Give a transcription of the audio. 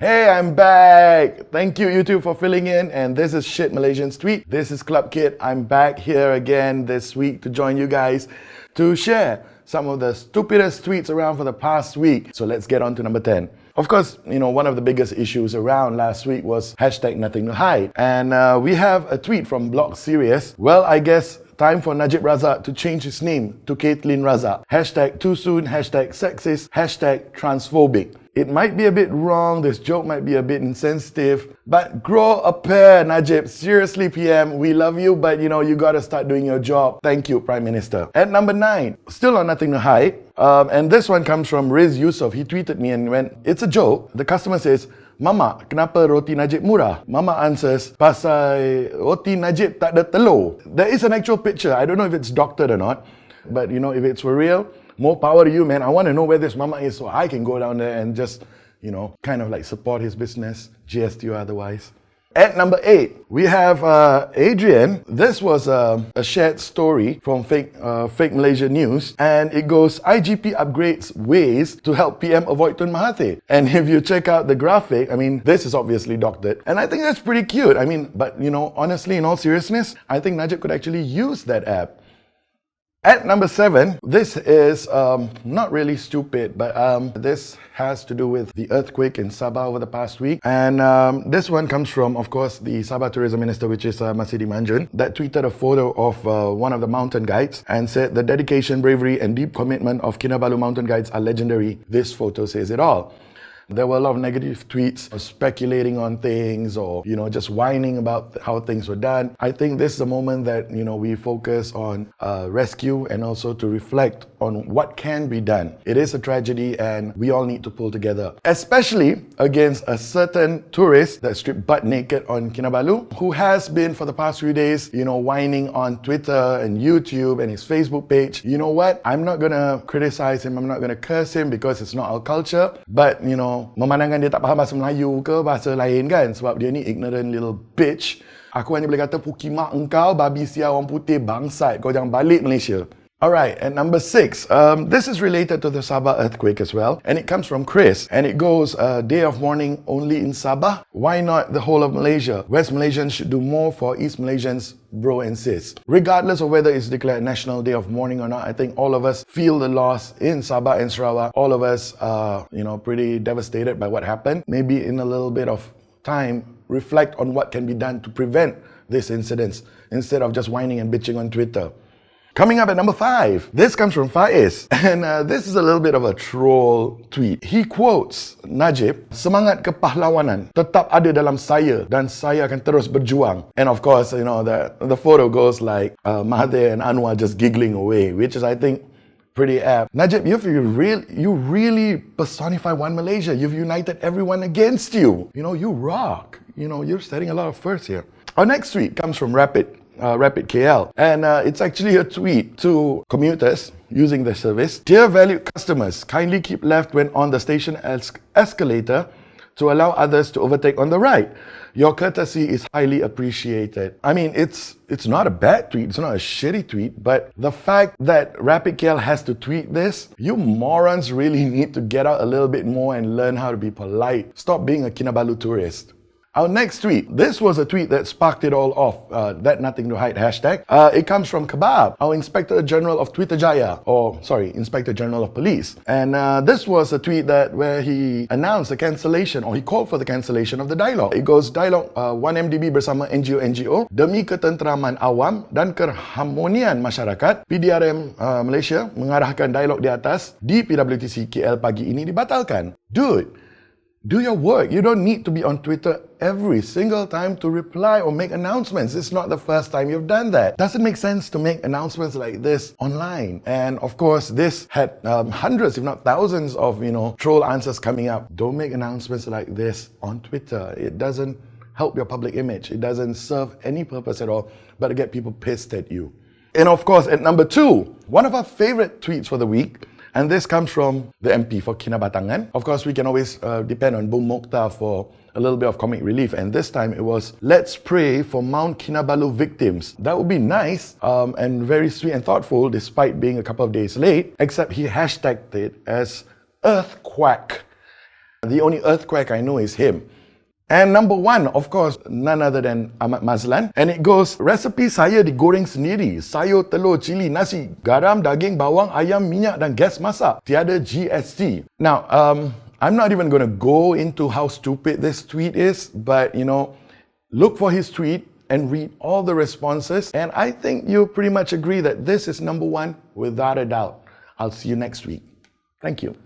Hey, I'm back! Thank you, YouTube, for filling in. And this is Shit Malaysians Tweet. This is Club Kid. I'm back here again this week to join you guys to share some of the stupidest tweets around for the past week. So let's get on to number 10. Of course, one of the biggest issues around last week was hashtag nothing to hide. And we have a tweet from Blog Serious. Well, I guess time for Najib Razak to change his name to Caitlin Razak. Hashtag too soon, hashtag sexist, hashtag transphobic. It might be a bit wrong, this joke might be a bit insensitive, but grow a pair, Najib. Seriously, PM, we love you, but you gotta start doing your job. Thank you, Prime Minister. At number 9, still on nothing to hide, and this one comes from Riz Yusof. He tweeted me and went, it's a joke. The customer says, Mama, kenapa roti Najib murah? Mama answers, pasal roti Najib tak ada telur. There is an actual picture. I don't know if it's doctored or not, but if it's for real, more power to you, man. I want to know where this mama is so I can go down there and just, kind of like support his business, GST or otherwise. At number 8, we have Adrian. This was a shared story from fake Malaysia news, and it goes, IGP upgrades ways to help PM avoid Tun Mahathir. And if you check out the graphic, this is obviously doctored, and I think that's pretty cute. But honestly, in all seriousness, I think Najib could actually use that app. At number 7, this is not really stupid, but this has to do with the earthquake in Sabah over the past week. And this one comes from, of course, the Sabah Tourism Minister, which is Masidi Manjun, that tweeted a photo of one of the mountain guides and said, the dedication, bravery and deep commitment of Kinabalu mountain guides are legendary. This photo says it all. There were a lot of negative tweets speculating on things or, just whining about how things were done. I think this is a moment that, we focus on rescue and also to reflect on what can be done. It is a tragedy and we all need to pull together, especially against a certain tourist that stripped butt naked on Kinabalu, who has been for the past few days, whining on Twitter and YouTube and his Facebook page. You know what? I'm not going to criticize him. I'm not going to curse him because it's not our culture. But, memandangkan dia tak faham bahasa Melayu ke bahasa lain kan, sebab dia ni ignorant little bitch. Aku hanya boleh kata pukimak engkau, babi sia orang putih bangsat, kau jangan balik Malaysia. Alright, at number 6, this is related to the Sabah Earthquake as well, and it comes from Chris, and it goes, day of mourning only in Sabah? Why not the whole of Malaysia? West Malaysians should do more for East Malaysians, bro and sis. Regardless of whether it's declared National Day of Mourning or not, I think all of us feel the loss in Sabah and Sarawak. All of us are, pretty devastated by what happened. Maybe in a little bit of time, reflect on what can be done to prevent this incidents, instead of just whining and bitching on Twitter. Coming up at number 5, this comes from Faiz, and this is a little bit of a troll tweet. He quotes Najib, semangat kepahlawanan tetap ada dalam saya dan saya akan terus berjuang. And of course, the photo goes like Mahathir and Anwar just giggling away, which is, I think, pretty apt. Najib, you really personify One Malaysia. You've united everyone against you. You rock. You're setting a lot of firsts here. Our next tweet comes from Rapid KL, and it's actually a tweet to commuters using the service. Dear valued customers, kindly keep left when on the station escalator to allow others to overtake on the right. Your courtesy is highly appreciated. It's not a bad tweet, it's not a shitty tweet, but the fact that Rapid KL has to tweet this, you morons really need to get out a little bit more and learn how to be polite. Stop being a Kinabalu tourist. Our next tweet, this was a tweet that sparked it all off, that nothing to hide hashtag. It comes from Kebab, our Inspector General of Twitter Jaya, Inspector General of Police. And this was a tweet where he announced the cancellation, or he called for the cancellation of the dialogue. It goes, dialog 1MDB bersama NGO-NGO demi ketenteraman awam dan keharmonian masyarakat, PDRM Malaysia mengarahkan dialog di atas di PWTC KL pagi ini dibatalkan. Dude, do your work. You don't need to be on Twitter every single time to reply or make announcements. It's not the first time you've done that. Does it make sense to make announcements like this online? And of course, this had hundreds, if not thousands of, troll answers coming up. Don't make announcements like this on Twitter. It doesn't help your public image. It doesn't serve any purpose at all but to get people pissed at you. And of course, at number 2, one of our favorite tweets for the week, and this comes from the MP for Kinabatangan. Of course, we can always depend on Bung Mokhtar for a little bit of comic relief, and this time it was, let's pray for Mount Kinabalu victims. That would be nice and very sweet and thoughtful despite being a couple of days late, except he hashtagged it as Earthquake. The only earthquake I know is him. And number one, of course, none other than Ahmad Mazlan. And it goes, resipi saya digoreng sendiri. Sayur, telur, cili, nasi, garam, daging, bawang, ayam, minyak dan gas masak. Tiada GST. Now, I'm not even going to go into how stupid this tweet is, but look for his tweet and read all the responses. And I think you pretty much agree that this is number one without a doubt. I'll see you next week. Thank you.